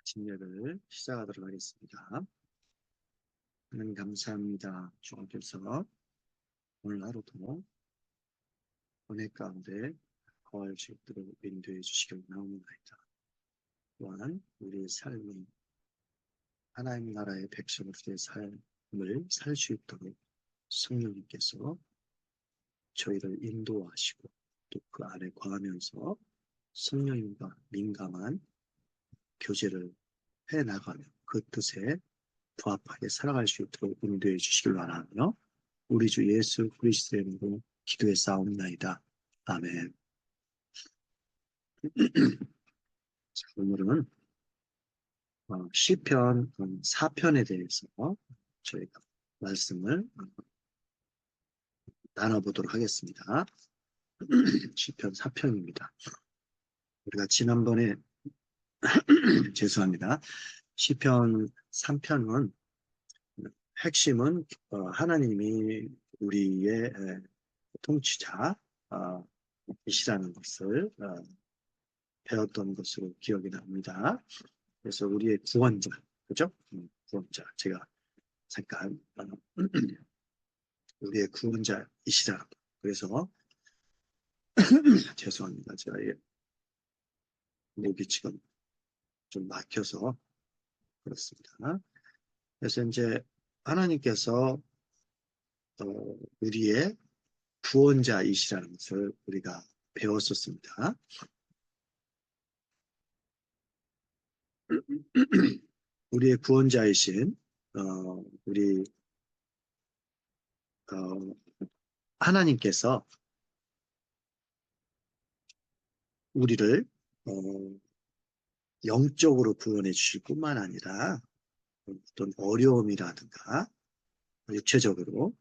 진료를 시작하도록 하겠습니다. 하나님 감사합니다. 주님께서 오늘 하루도 은혜 가운데 거할 수 있도록 인도해 주시길 원하옵나이다. 또한 우리의 삶이 하나님 나라의 백성으로서의 삶을 살 수 있도록 성령님께서 저희를 인도하시고 또 그 안에 거하면서 성령님과 민감한 교제를 해나가며 그 뜻에 부합하게 살아갈 수 있도록 인도해 주시길 바라며 우리 주 예수 그리스도의 이름으로 기도해 싸움나이다. 아멘. 자, 오늘은 시편 4편에 대해서 저희가 말씀을 나눠보도록 하겠습니다. 시편 4편입니다. 우리가 지난번에 죄송합니다. 시편 3편은 핵심은 하나님이 우리의 통치자 이시라는 것을 배웠던 것으로 기억이 납니다. 그래서 우리의 구원자, 그죠? 구원자. 제가 잠깐 우리의 구원자이시라. 그래서 죄송합니다. 제가 목이 지금 좀 막혀서 그렇습니다. 그래서 이제 하나님께서 우리의 구원자이시라는 것을 우리가 배웠었습니다. 우리의 구원자이신 우리 하나님께서 우리를 영적으로 구원해 주실 뿐만 아니라 어떤 어려움이라든가 육체적으로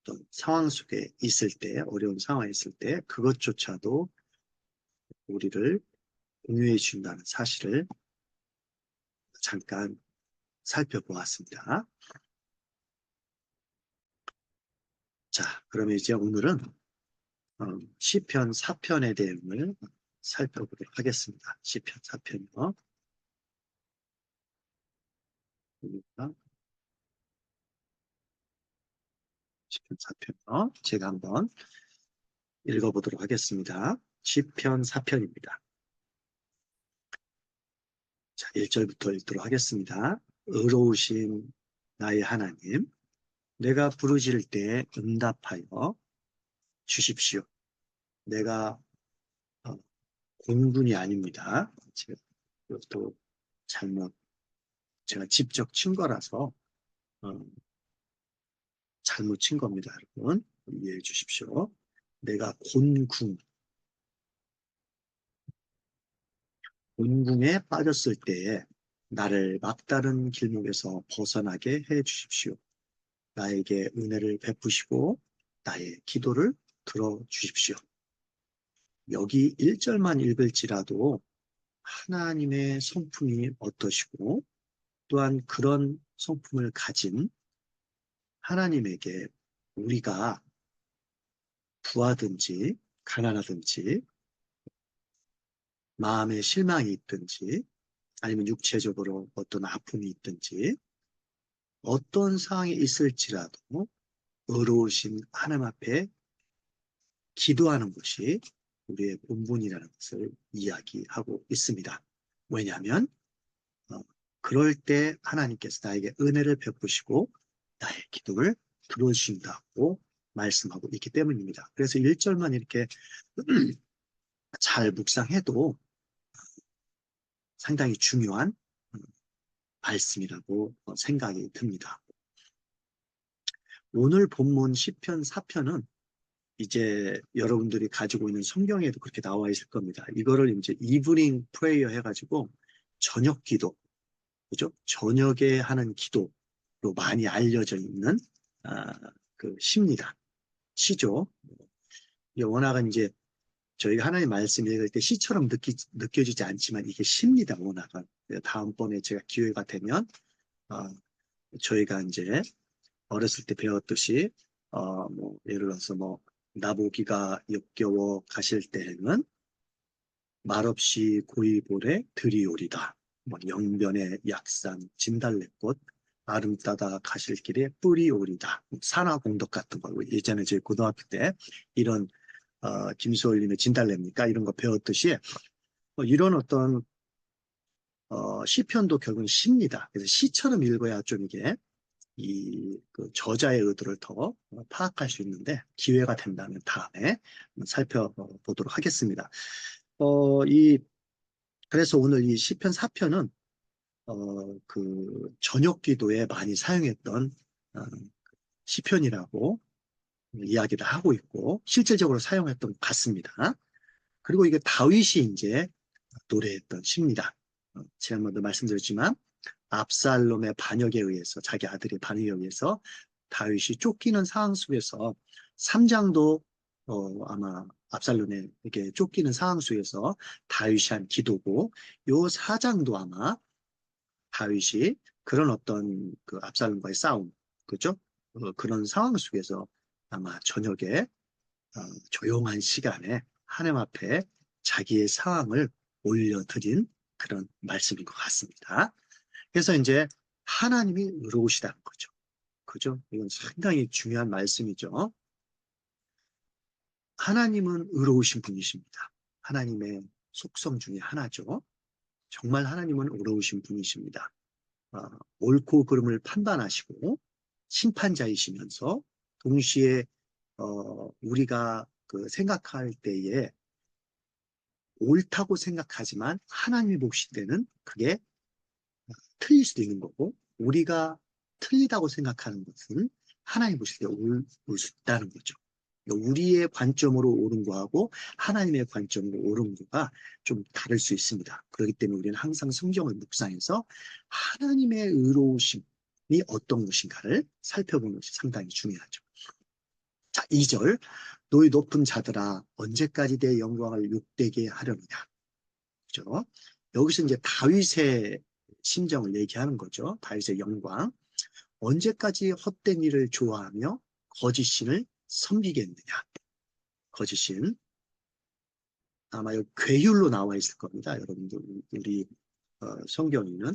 어떤 상황 속에 있을 때, 어려운 상황에 있을 때 그것조차도 우리를 공유해 준다는 사실을 잠깐 살펴보았습니다. 자, 그러면 이제 오늘은 시편 4편의 내용을 살펴보도록 하겠습니다. 시편 4편이요. 시편 4편이요. 제가 한번 읽어보도록 하겠습니다. 시편 4편입니다. 자, 1절부터 읽도록 하겠습니다. 의로우신 나의 하나님, 내가 부르짖을 때 응답하여 주십시오. 내가 공군이 아닙니다. 제가 이것도 제가 직접 친 거라서 잘못 친 겁니다, 여러분. 이해해 주십시오. 내가 곤궁에 빠졌을 때에 나를 막다른 길목에서 벗어나게 해 주십시오. 나에게 은혜를 베푸시고 나의 기도를 들어주십시오. 여기 1절만 읽을지라도 하나님의 성품이 어떠시고 또한 그런 성품을 가진 하나님에게 우리가 부하든지 가난하든지 마음에 실망이 있든지 아니면 육체적으로 어떤 아픔이 있든지 어떤 상황이 있을지라도 의로우신 하나님 앞에 기도하는 것이 우리의 본분이라는 것을 이야기하고 있습니다. 왜냐하면 그럴 때 하나님께서 나에게 은혜를 베푸시고 나의 기도를 들어주신다고 말씀하고 있기 때문입니다. 그래서 1절만 이렇게 잘 묵상해도 상당히 중요한 말씀이라고 생각이 듭니다. 오늘 본문 시편 4편은 이제 여러분들이 가지고 있는 성경에도 그렇게 나와 있을 겁니다. 이거를 이제 이브닝 프레이어 해가지고 저녁 기도, 그죠? 저녁에 하는 기도로 많이 알려져 있는 그 시입니다. 시죠. 워낙은 이제 저희가 하나님 말씀 읽을 때 시처럼 느껴지지 않지만 이게 시입니다. 워낙은. 다음번에 제가 기회가 되면 저희가 이제 어렸을 때 배웠듯이 뭐 예를 들어서 뭐 나보기가 역겨워 가실 때에는 말없이 고이볼에 들이오리다. 뭐 영변의 약산, 진달래꽃, 아름 따다 가실 길에 뿌리 오리다, 산화공덕 같은 거 예전에 저희 고등학교 때 이런 김수월님의 진달래입니까? 이런 거 배웠듯이 이런 어떤 시편도 결국은 시입니다. 그래서 시처럼 읽어야 좀 이게 그 저자의 의도를 더 파악할 수 있는데 기회가 된다면 다음에 한번 살펴보도록 하겠습니다. 그래서 오늘 이 시편 4편은 그 저녁 기도에 많이 사용했던 어, 시편이라고 이야기를 하고 있고 실질적으로 사용했던 것 같습니다. 그리고 이게 다윗이 이제 노래했던 시입니다. 지난번도 말씀드렸지만 압살롬의 반역에 의해서 자기 아들의 반역에 의해서 다윗이 쫓기는 상황 속에서 3장도 아마 압살롬에게 쫓기는 상황 속에서 다윗이 한 기도고 요 4장도 아마 다윗이 그런 어떤 그 압살롬과의 싸움, 그죠? 그런 상황 속에서 아마 저녁에 조용한 시간에 하나님 앞에 자기의 상황을 올려드린 그런 말씀인 것 같습니다. 그래서 이제 하나님이 의로우시다는 거죠. 그죠? 이건 상당히 중요한 말씀이죠. 하나님은 의로우신 분이십니다. 하나님의 속성 중에 하나죠. 정말 하나님은 의로우신 분이십니다. 옳고 그름을 판단하시고 심판자이시면서 동시에 우리가 그 생각할 때에 옳다고 생각하지만 하나님이 보실 때는 그게 틀릴 수도 있는 거고 우리가 틀리다고 생각하는 것은 하나님 보실 때 옳을 수 있다는 거죠. 그러니까 우리의 관점으로 옳은 거하고 하나님의 관점으로 옳은 거가 좀 다를 수 있습니다. 그렇기 때문에 우리는 항상 성경을 묵상해서 하나님의 의로우심이 어떤 것인가를 살펴보는 것이 상당히 중요하죠. 자, 2절. 너희 높은 자들아 언제까지 내 영광을 욕되게 하려느냐. 그죠? 여기서 이제 다윗의 심정을 얘기하는 거죠. 다윗의 영광. 언제까지 헛된 일을 좋아하며 거짓 신을 섬기겠느냐. 거짓 신. 아마 여기 괴율로 나와 있을 겁니다. 여러분들, 우리 성경에는.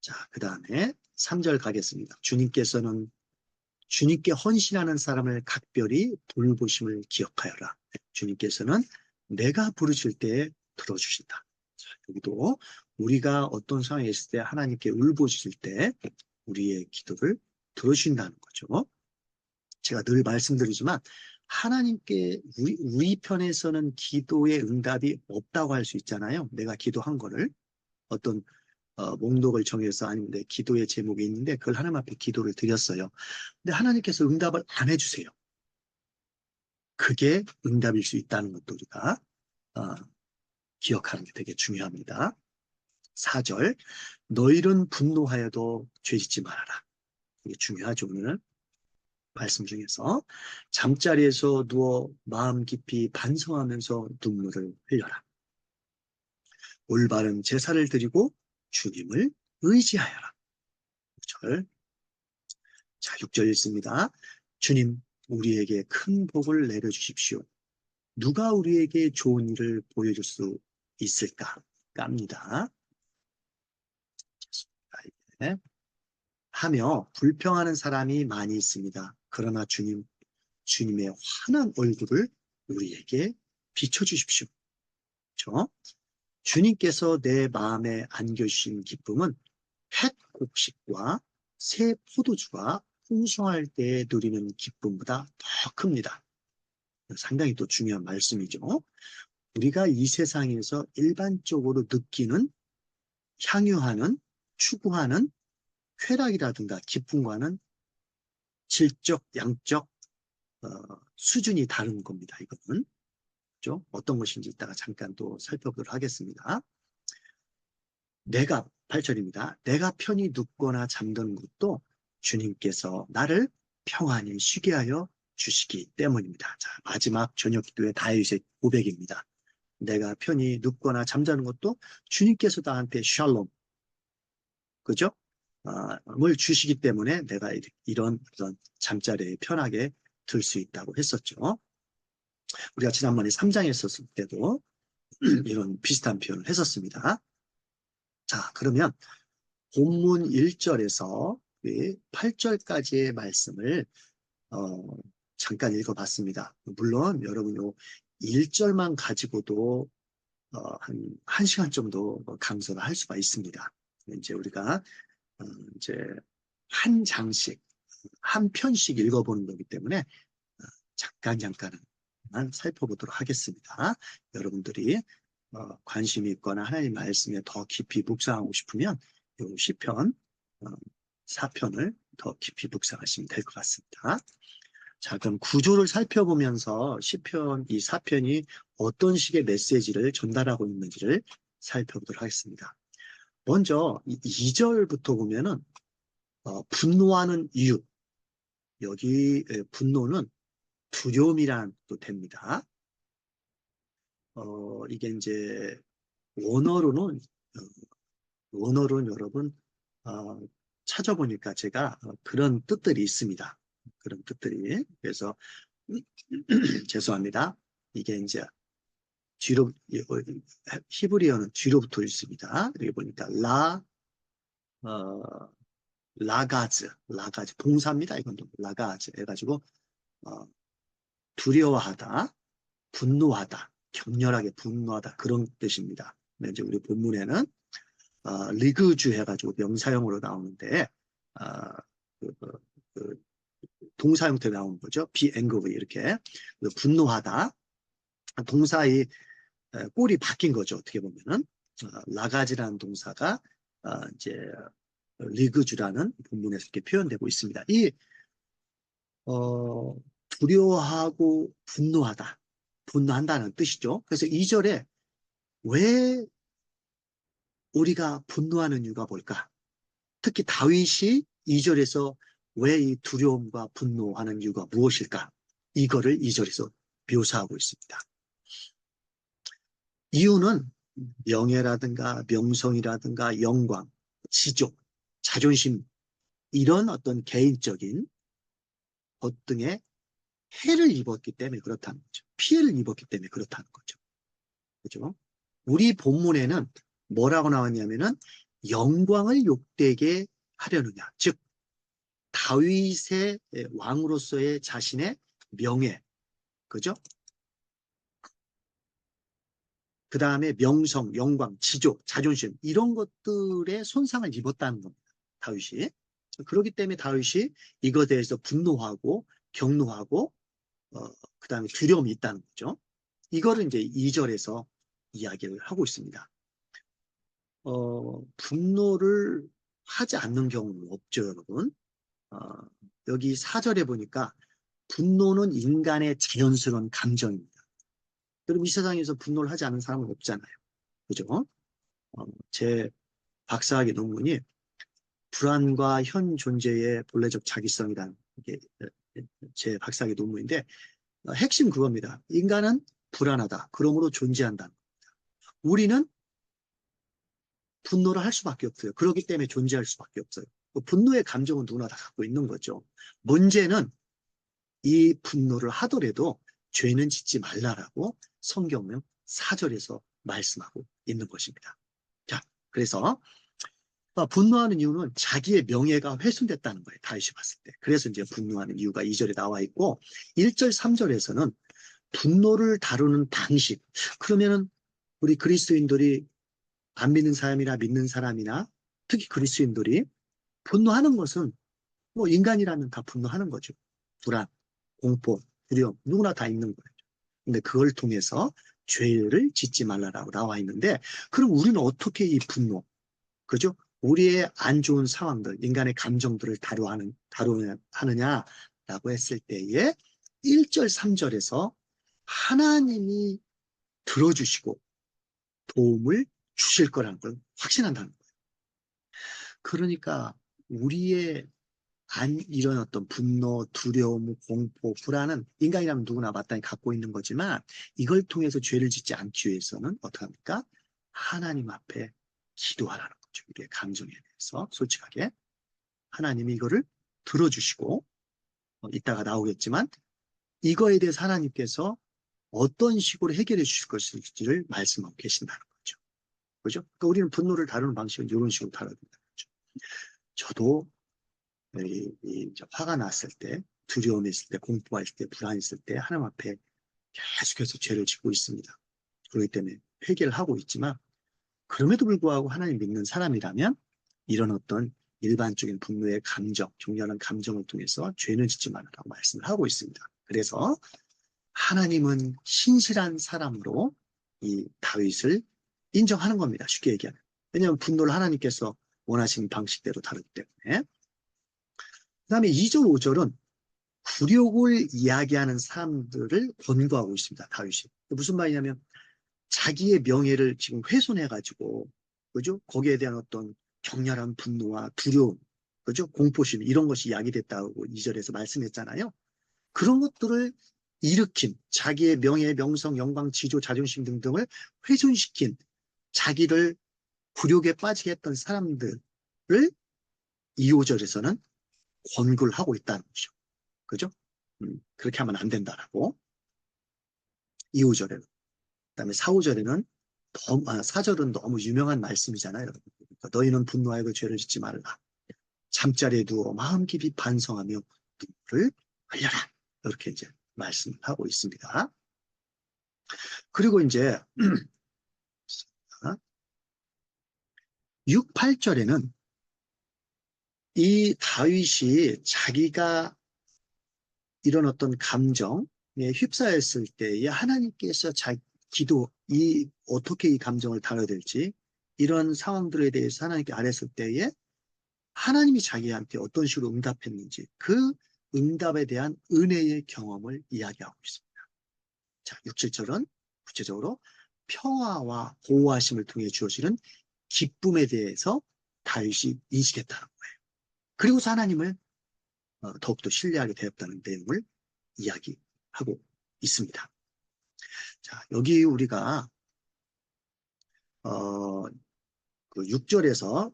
자, 그 다음에 3절 가겠습니다. 주님께 헌신하는 사람을 각별히 돌보심을 기억하여라. 주님께서는 내가 부르실 때 들어주신다. 자, 여기도 우리가 어떤 상황에 있을 때 하나님께 울부짖을 때 우리의 기도를 들어주신다는 거죠. 제가 늘 말씀드리지만 하나님께 우리 편에서는 기도의 응답이 없다고 할 수 있잖아요. 내가 기도한 거를 어떤 목록을 정해서 아니면 내 기도의 제목이 있는데 그걸 하나님 앞에 기도를 드렸어요. 근데 하나님께서 응답을 안 해주세요. 그게 응답일 수 있다는 것도 우리가 어, 기억하는 게 되게 중요합니다. 4절 너희는 분노하여도 죄짓지 말아라. 이게 중요하죠. 오늘 말씀 중에서 잠자리에서 누워 마음 깊이 반성하면서 눈물을 흘려라. 올바른 제사를 드리고 주님을 의지하여라. 6절. 자, 6절 읽습니다. 주님, 우리에게 큰 복을 내려주십시오. 누가 우리에게 좋은 일을 보여줄 수 있을까? 깝니다. 네. 하며 불평하는 사람이 많이 있습니다. 그러나 주님의 환한 얼굴을 우리에게 비춰주십시오. 그렇죠? 주님께서 내 마음에 안겨주신 기쁨은 햇 곡식과 새 포도주가 풍성할 때 누리는 기쁨보다 더 큽니다. 상당히 또 중요한 말씀이죠. 우리가 이 세상에서 일반적으로 느끼는, 향유하는, 추구하는 쾌락이라든가 기쁨과는 질적, 양적 수준이 다른 겁니다. 이거는. 그렇죠? 어떤 것인지 이따가 잠깐 또 살펴보도록 하겠습니다. 8절입니다. 내가 편히 눕거나 잠드는 것도 주님께서 나를 평안히 쉬게 하여 주시기 때문입니다. 자, 마지막 저녁 기도의 다윗의 고백입니다. 내가 편히 눕거나 잠자는 것도 주님께서 나한테 샬롬, 그죠? 뭘 주시기 때문에 내가 이런 잠자리에 편하게 들 수 있다고 했었죠. 우리가 지난번에 3장에 있었을 때도 이런 비슷한 표현을 했었습니다. 자, 그러면 본문 1절에서 8절까지의 말씀을 어, 잠깐 읽어봤습니다. 물론 여러분 요 1절만 가지고도 한 1시간 정도 강서를 할 수가 있습니다. 이제 우리가 어, 이제 한 장씩, 한 편씩 읽어보는 거기 때문에 잠깐만 살펴보도록 하겠습니다. 여러분들이 관심이 있거나 하나님 말씀에 더 깊이 묵상하고 싶으면 요 시편 4편을 더 깊이 묵상하시면 될 것 같습니다. 자, 그럼 구조를 살펴보면서 시편 이 4편이 어떤 식의 메시지를 전달하고 있는지를 살펴보도록 하겠습니다. 먼저 2절부터 보면은 분노하는 이유, 여기 분노는 두려움이란 뜻도 됩니다. 이게 이제 원어로는 여러분 찾아보니까 제가 그런 뜻들이 있습니다. 그런 뜻들이. 그래서 죄송합니다. 이게 이제 뒤로 히브리어는 뒤로부터 있습니다. 여기 보니까 어, 라가즈 동사입니다. 이건 라가즈 해가지고 두려워하다, 분노하다, 격렬하게 분노하다 그런 뜻입니다. 근데 이제 우리 본문에는 리그주 해가지고 명사형으로 나오는데 그, 그, 그 동사 형태로 나오는 거죠. be angry 이렇게 분노하다. 동사의 꼴이 바뀐 거죠. 어떻게 보면은 라가지라는 동사가 이제 리그주라는 본문에서 이렇게 표현되고 있습니다. 이 두려워하고 분노한다는 뜻이죠. 그래서 2절에 왜 우리가 분노하는 이유가 뭘까? 특히 다윗이 2절에서 왜 이 두려움과 분노하는 이유가 무엇일까? 이거를 2절에서 묘사하고 있습니다. 이유는 명예라든가 명성이라든가 영광, 지족, 자존심 이런 어떤 개인적인 것 등에 해를 입었기 때문에 그렇다는 거죠. 피해를 입었기 때문에 그렇다는 거죠. 그죠? 우리 본문에는 뭐라고 나왔냐면은 영광을 욕되게 하려느냐. 즉, 다윗의 왕으로서의 자신의 명예, 그죠? 그 다음에 명성, 영광, 지족, 자존심 이런 것들에 손상을 입었다는 겁니다. 다윗이. 그렇기 때문에 다윗이 이것에 대해서 분노하고 격노하고 그 다음에 두려움이 있다는 거죠. 이거를 이제 2절에서 이야기를 하고 있습니다. 분노를 하지 않는 경우는 없죠, 여러분. 어, 여기 4절에 보니까 분노는 인간의 자연스러운 감정입니다. 여러분, 이 세상에서 분노를 하지 않는 사람은 없잖아요. 그죠? 제 박사학위 논문이 불안과 현 존재의 본래적 자기성이라는 게 제 박사학위 논문인데 핵심 그겁니다. 인간은 불안하다. 그러므로 존재한다. 우리는 분노를 할 수밖에 없어요. 그렇기 때문에 존재할 수밖에 없어요. 분노의 감정은 누구나 다 갖고 있는 거죠. 문제는 이 분노를 하더라도 죄는 짓지 말라라고 성경은 4절에서 말씀하고 있는 것입니다. 자, 그래서 분노하는 이유는 자기의 명예가 훼손됐다는 거예요. 다윗이 봤을 때. 그래서 이제 분노하는 이유가 2절에 나와 있고 1절, 3절에서는 분노를 다루는 방식. 그러면은 우리 그리스도인들이 안 믿는 사람이나 믿는 사람이나 특히 그리스도인들이 분노하는 것은 뭐 인간이라면 다 분노하는 거죠. 불안, 공포, 두려움 누구나 다 있는 거예요. 근데 그걸 통해서 죄를 짓지 말라라고 나와 있는데 그럼 우리는 어떻게 이 분노, 그죠? 우리의 안 좋은 상황들, 인간의 감정들을 다루느냐라고 했을 때에 1절, 3절에서 하나님이 들어주시고 도움을 주실 거라는 걸 확신한다는 거예요. 그러니까 우리의 이런 어떤 분노, 두려움, 공포, 불안은 인간이라면 누구나 마땅히 갖고 있는 거지만 이걸 통해서 죄를 짓지 않기 위해서는 어떻게 합니까? 하나님 앞에 기도하라는 거죠. 우리의 감정에 대해서 솔직하게. 하나님이 이거를 들어주시고 이따가 나오겠지만 이거에 대해서 하나님께서 어떤 식으로 해결해 주실 것인지를 말씀하고 계신다는 거죠. 그죠? 그러니까 우리는 분노를 다루는 방식은 이런 식으로 다뤄야 된다는 거죠. 저도 화가 났을 때, 두려움이 있을 때, 공포가 있을 때, 불안이 있을 때 하나님 앞에 계속해서 죄를 짓고 있습니다. 그렇기 때문에 회개를 하고 있지만 그럼에도 불구하고 하나님 믿는 사람이라면 이런 어떤 일반적인 분노의 감정, 격렬한 감정을 통해서 죄는 짓지 말라라고 말씀을 하고 있습니다. 그래서 하나님은 신실한 사람으로 이 다윗을 인정하는 겁니다. 쉽게 얘기하면. 왜냐하면 분노를 하나님께서 원하시는 방식대로 다루기 때문에. 그 다음에 2절, 5절은 굴욕을 이야기하는 사람들을 권고하고 있습니다. 다윗이. 무슨 말이냐면 자기의 명예를 지금 훼손해가지고, 그죠? 거기에 대한 어떤 격렬한 분노와 두려움, 그죠? 공포심, 이런 것이 야기됐다고 2절에서 말씀했잖아요. 그런 것들을 일으킨 자기의 명예, 명성, 영광, 지조, 자존심 등등을 훼손시킨 자기를 굴욕에 빠지게 했던 사람들을 2, 5절에서는 권고를 하고 있다는 거죠. 그죠? 그렇게 하면 안 된다라고. 2, 5절에는. 그다음에 4, 5절에는 4절은 너무 유명한 말씀이잖아요. 그러니까 너희는 분노하여 죄를 짓지 말라. 잠자리에 누워 마음 깊이 반성하며 눈물을 흘려라. 이렇게 이제 말씀을 하고 있습니다. 그리고 이제 6, 8절에는 이 다윗이 자기가 이런 어떤 감정에 휩싸였을 때에 하나님께서 어떻게 이 감정을 다뤄야 될지 이런 상황들에 대해서 하나님께 아뢰었을 때에 하나님이 자기한테 어떤 식으로 응답했는지 그 응답에 대한 은혜의 경험을 이야기하고 있습니다. 자, 6, 7절은 구체적으로 평화와 보호하심을 통해 주어지는 기쁨에 대해서 다윗이 인식했다는 거예요. 그리고서 하나님을 더욱더 신뢰하게 되었다는 내용을 이야기하고 있습니다. 자, 여기 우리가 그 6절에서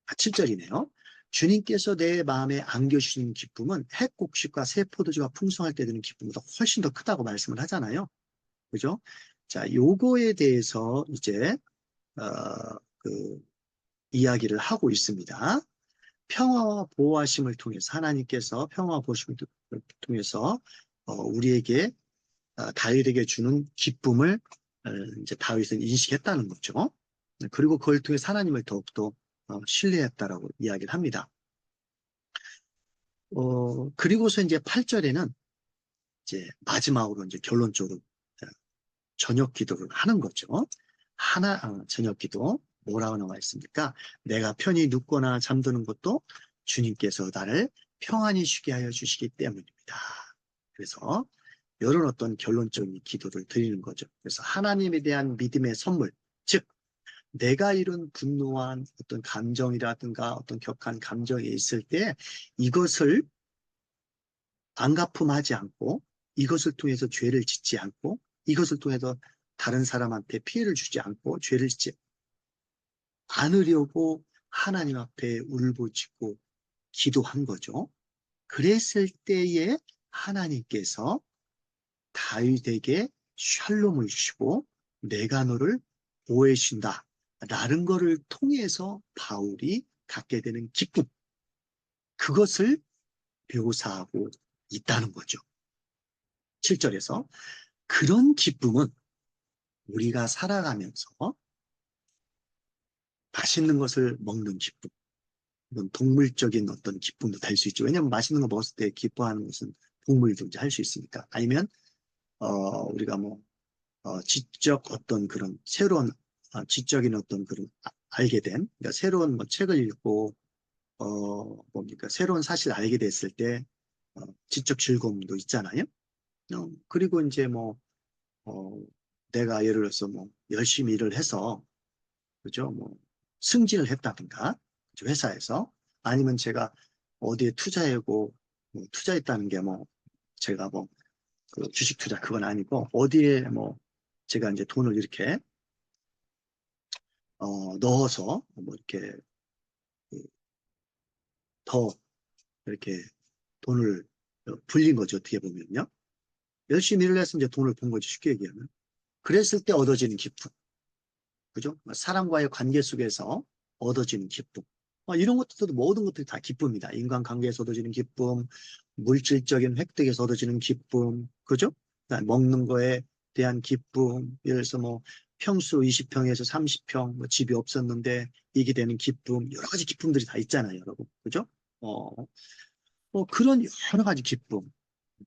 7절이네요. 주님께서 내 마음에 안겨주시는 기쁨은 핵곡식과 새 포도주가 풍성할 때 드는 기쁨보다 훨씬 더 크다고 말씀을 하잖아요. 그죠? 자, 요거에 대해서 이제 그 이야기를 하고 있습니다. 평화와 보호하심을 통해서 하나님께서 평화와 보호하심을 통해서 우리에게 다윗에게 주는 기쁨을 이제 다윗은 인식했다는 거죠. 그리고 그걸 통해서 하나님을 더욱더 신뢰했다라고 이야기를 합니다. 그리고서 이제 8절에는 이제 마지막으로 이제 결론적으로 저녁 기도를 하는 거죠. 저녁 기도 뭐라고 나와 있습니까? 내가 편히 눕거나 잠드는 것도 주님께서 나를 평안히 쉬게 하여 주시기 때문입니다. 그래서 이런 어떤 결론적인 기도를 드리는 거죠. 그래서 하나님에 대한 믿음의 선물, 즉 내가 이룬 분노한 어떤 감정이라든가 어떤 격한 감정이 있을 때 이것을 반가품하지 않고 이것을 통해서 죄를 짓지 않고 이것을 통해서 다른 사람한테 피해를 주지 않고 죄를 짓지 않으려고 하나님 앞에 울부짖고 기도한 거죠. 그랬을 때에 하나님께서 다윗에게 샬롬을 주시고 내가 너를 보호해 준다 라는 거를 통해서 바울이 갖게 되는 기쁨, 그것을 묘사하고 있다는 거죠. 7절에서 그런 기쁨은 우리가 살아가면서 맛있는 것을 먹는 기쁨, 이건 동물적인 어떤 기쁨도 될 수 있죠. 왜냐하면 맛있는 거 먹었을 때 기뻐하는 것은 동물도 이제 할 수 있으니까. 아니면 우리가 뭐 지적 어떤 그런 새로운 지적인 어떤 그런 알게 된, 그러니까 새로운 뭐 책을 읽고 뭡니까 새로운 사실을 알게 됐을 때 지적 즐거움도 있잖아요. 그리고 이제 뭐 어, 내가 예를 들어서 뭐 열심히 일을 해서 그죠 뭐 승진을 했다든가 그죠? 회사에서 아니면 제가 어디에 투자하고 뭐 투자했다는 게 뭐 제가 뭐 그 주식 투자 그건 아니고 어디에 뭐 제가 이제 돈을 이렇게 넣어서 뭐 이렇게 더 이렇게 돈을 불린 거죠. 어떻게 보면요. 열심히 일을 해서 이제 돈을 번 거죠. 쉽게 얘기하면. 그랬을 때 얻어지는 기쁨. 그죠? 사람과의 관계 속에서 얻어지는 기쁨. 이런 것들도 모든 것들이 다 기쁨이다. 인간관계에서 얻어지는 기쁨, 물질적인 획득에서 얻어지는 기쁨, 그죠? 그다음에 먹는 거에 대한 기쁨, 예를 들어서 뭐 평수 20평에서 30평, 뭐 집이 없었는데 이게 되는 기쁨, 여러 가지 기쁨들이 다 있잖아요, 여러분. 그죠? 어, 그런 여러 가지 기쁨.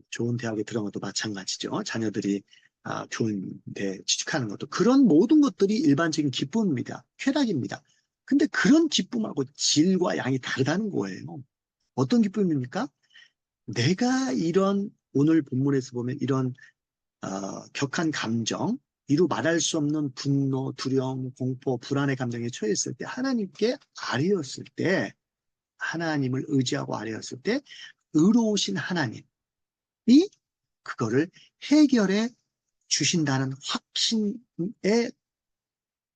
좋은 대학에 들어가도 마찬가지죠. 자녀들이 좋은 데 취직하는 것도 그런 모든 것들이 일반적인 기쁨입니다. 쾌락입니다. 근데 그런 기쁨하고 질과 양이 다르다는 거예요. 어떤 기쁨입니까? 내가 이런 오늘 본문에서 보면 이런 격한 감정, 이루 말할 수 없는 분노, 두려움, 공포, 불안의 감정에 처했을 때 하나님께 아뢰었을 때 하나님을 의지하고 아뢰었을 때 의로우신 하나님이 그거를 해결해 주신다는 확신의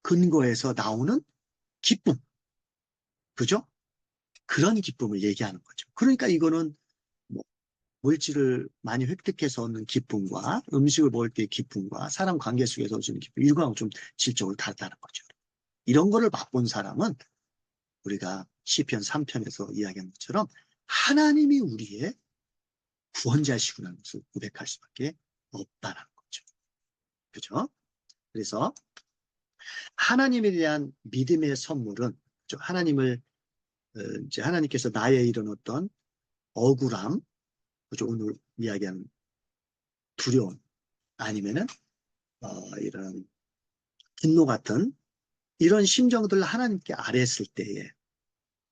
근거에서 나오는 기쁨. 그죠? 그런 기쁨을 얘기하는 거죠. 그러니까 이거는 뭐 물질을 많이 획득해서 얻는 기쁨과 음식을 먹을 때의 기쁨과 사람 관계 속에서 얻는 기쁨, 이거하고 좀 질적으로 다르다는 거죠. 이런 거를 맛본 사람은 우리가 시편 3편에서 이야기한 것처럼 하나님이 우리의 구원자시구나 것을 고백할 수밖에 없다는 거죠. 그죠? 그래서 하나님에 대한 믿음의 선물은 하나님을 이제 하나님께서 나의 이런 어떤 억울함, 그죠? 오늘 이야기하는 두려움 아니면은 이런 분노 같은 이런 심정들을 하나님께 아뢰었을 때에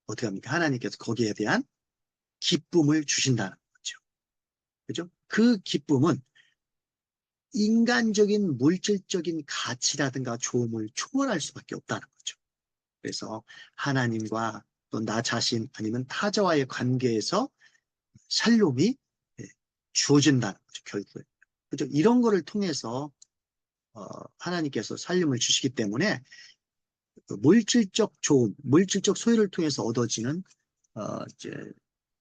어떻게 합니까? 하나님께서 거기에 대한 기쁨을 주신다는 거죠. 그죠? 그 기쁨은 인간적인 물질적인 가치라든가 좋음을 초월할 수밖에 없다는 거죠. 그래서 하나님과 또 나 자신 아니면 타자와의 관계에서 샬롬이 주어진다는 거죠, 결국에. 그죠? 이런 거를 통해서 하나님께서 살림을 주시기 때문에 그 물질적 좋음, 물질적 소유를 통해서 얻어지는 이제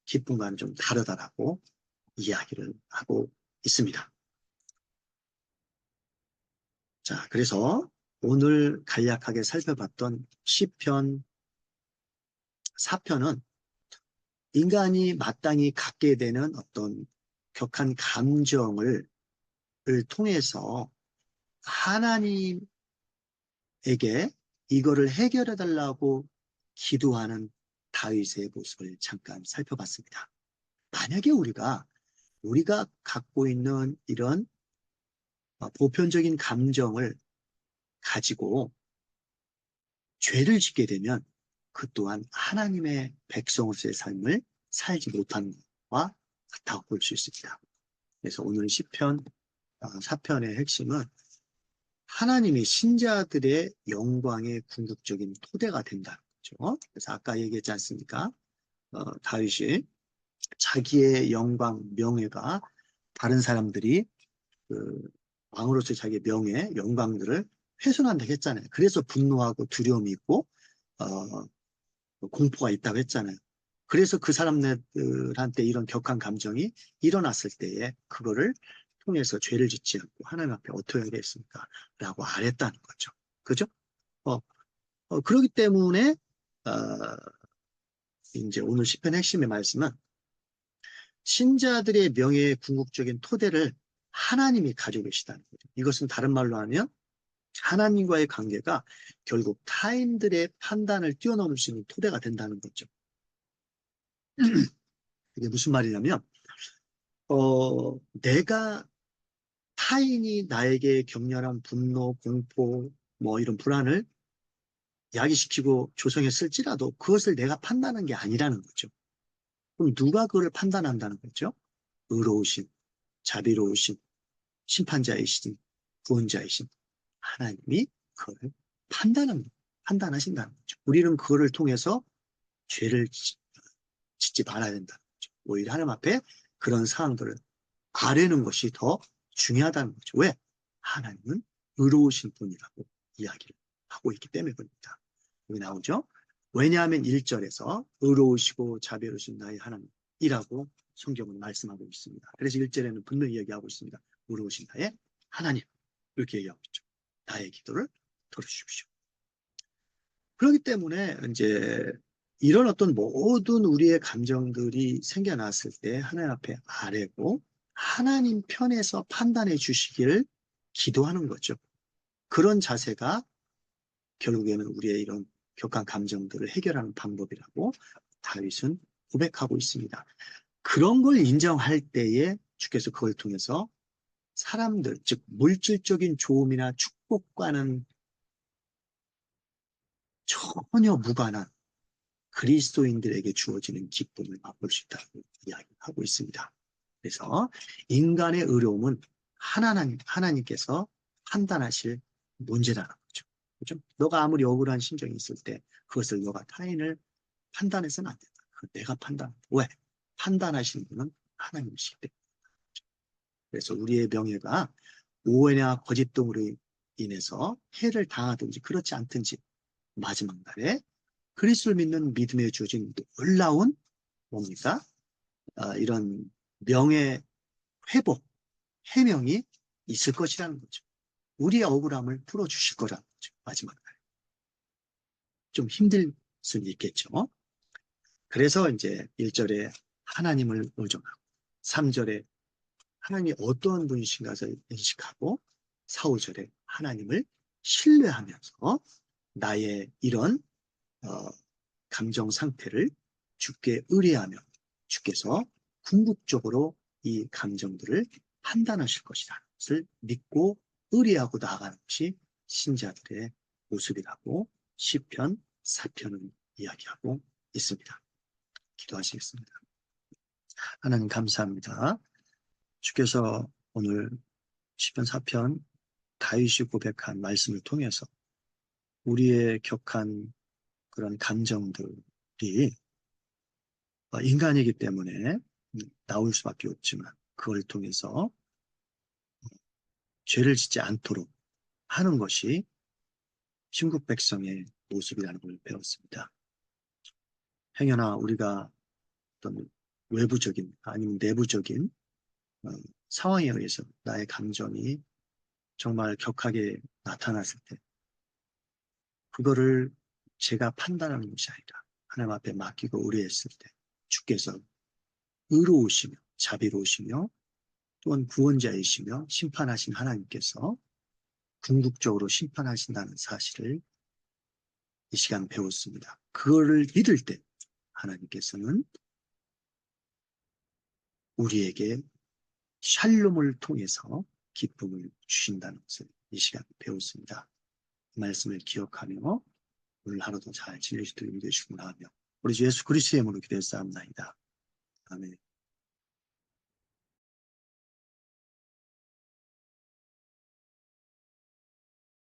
기쁨과는 좀 다르다라고 이야기를 하고 있습니다. 자, 그래서 오늘 간략하게 살펴봤던 시편 4편은 인간이 마땅히 갖게 되는 어떤 격한 감정을 통해서 하나님에게 이거를 해결해 달라고 기도하는 다윗의 모습을 잠깐 살펴봤습니다. 만약에 우리가 갖고 있는 이런 보편적인 감정을 가지고 죄를 짓게 되면 그 또한 하나님의 백성으로서의 삶을 살지 못하는 것과 같다고 볼 수 있습니다. 그래서 오늘 시편 4편의 핵심은 하나님이 신자들의 영광의 궁극적인 토대가 된다는 거죠. 그래서 아까 얘기했지 않습니까? 다윗이 자기의 영광, 명예가 다른 사람들이 그 왕으로서의 자기의 명예, 영광들을 훼손한다고 했잖아요. 그래서 분노하고 두려움이 있고 공포가 있다고 했잖아요. 그래서 그 사람들한테 이런 격한 감정이 일어났을 때에 그거를 통해서 죄를 짓지 않고 하나님 앞에 어떻게 하겠습니까? 라고 아랬다는 거죠. 그죠? 어, 그렇기 때문에 어, 이제 오늘 시편 핵심의 말씀은 신자들의 명예의 궁극적인 토대를 하나님이 가지고 계시다는 거죠. 이것은 다른 말로 하면 하나님과의 관계가 결국 타인들의 판단을 뛰어넘을 수 있는 토대가 된다는 거죠. 이게 무슨 말이냐면, 내가 타인이 나에게 격렬한 분노, 공포, 뭐 이런 불안을 야기시키고 조성했을지라도 그것을 내가 판단한 게 아니라는 거죠. 그럼 누가 그걸 판단한다는 거죠? 의로우신, 자비로우신, 심판자이신, 구원자이신 하나님이 그걸 판단하신다는 거죠. 우리는 그거를 통해서 죄를 짓지 말아야 된다는 거죠. 오히려 하나님 앞에 그런 상황들을 아뢰는 것이 더 중요하다는 거죠. 왜? 하나님은 의로우신 분이라고 이야기를 하고 있기 때문에 그럽니다. 여기 나오죠? 왜냐하면 1절에서 의로우시고 자비로우신 나의 하나님이라고 성경은 말씀하고 있습니다. 그래서 1절에는 분명히 얘기하고 있습니다. 물으신 나의 하나님, 이렇게 얘기하고 있죠. 나의 기도를 들어주십시오. 그렇기 때문에 이제 이런 어떤 모든 우리의 감정들이 생겨났을 때 하나님 앞에 아뢰고 하나님 편에서 판단해 주시기를 기도하는 거죠. 그런 자세가 결국에는 우리의 이런 격한 감정들을 해결하는 방법이라고 다윗은 고백하고 있습니다. 그런 걸 인정할 때에 주께서 그걸 통해서 사람들, 즉 물질적인 좋음이나 축복과는 전혀 무관한 그리스도인들에게 주어지는 기쁨을 맛볼 수 있다고 이야기하고 있습니다. 그래서 인간의 의로움은 하나님께서 판단하실 문제라는 거죠. 그죠? 너가 아무리 억울한 심정이 있을 때 그것을 너가 타인을 판단해서는 안 된다. 그건 내가 판단한다. 왜? 판단하시는 분은 하나님이시기 때문에. 그래서 우리의 명예가 오해나 거짓됨으로 인해서 해를 당하든지 그렇지 않든지 마지막 날에 그리스도를 믿는 믿음에 주어진 놀라운 뭡니까? 이런 명예 회복, 해명이 있을 것이라는 거죠. 우리의 억울함을 풀어주실 거라는 거죠. 마지막 날. 좀 힘들 수는 있겠죠. 그래서 이제 1절에 하나님을 의존하고 3절에 하나님이 어떠한 분이신가를 인식하고 4, 5절에 하나님을 신뢰하면서 나의 이런 감정 상태를 주께 의뢰하며 주께서 궁극적으로 이 감정들을 판단하실 것이라는 것을 믿고 의뢰하고 나아가는 것이 신자들의 모습이라고 시편 4편은 이야기하고 있습니다. 기도하시겠습니다. 하나님 감사합니다. 주께서 오늘 시편 4편 다윗이 고백한 말씀을 통해서 우리의 격한 그런 감정들이 인간이기 때문에 나올 수밖에 없지만 그걸 통해서 죄를 짓지 않도록 하는 것이 신국 백성의 모습이라는 걸 배웠습니다. 행여나 우리가 어떤 외부적인 아니면 내부적인 어, 상황에 의해서 나의 감정이 정말 격하게 나타났을 때 그거를 제가 판단하는 것이 아니라 하나님 앞에 맡기고 의뢰했을 때 주께서 의로우시며 자비로우시며 또한 구원자이시며 심판하신 하나님께서 궁극적으로 심판하신다는 사실을 이 시간 배웠습니다. 그거를 믿을 때 하나님께서는 우리에게 샬롬을 통해서 기쁨을 주신다는 것을 이 시간 배웠습니다. 그 말씀을 기억하며 오늘 하루도 잘 지내시도록 인도해 주시고 나가며 우리 주 예수 그리스도의 이름으로 기도했사옵나이다. 아멘.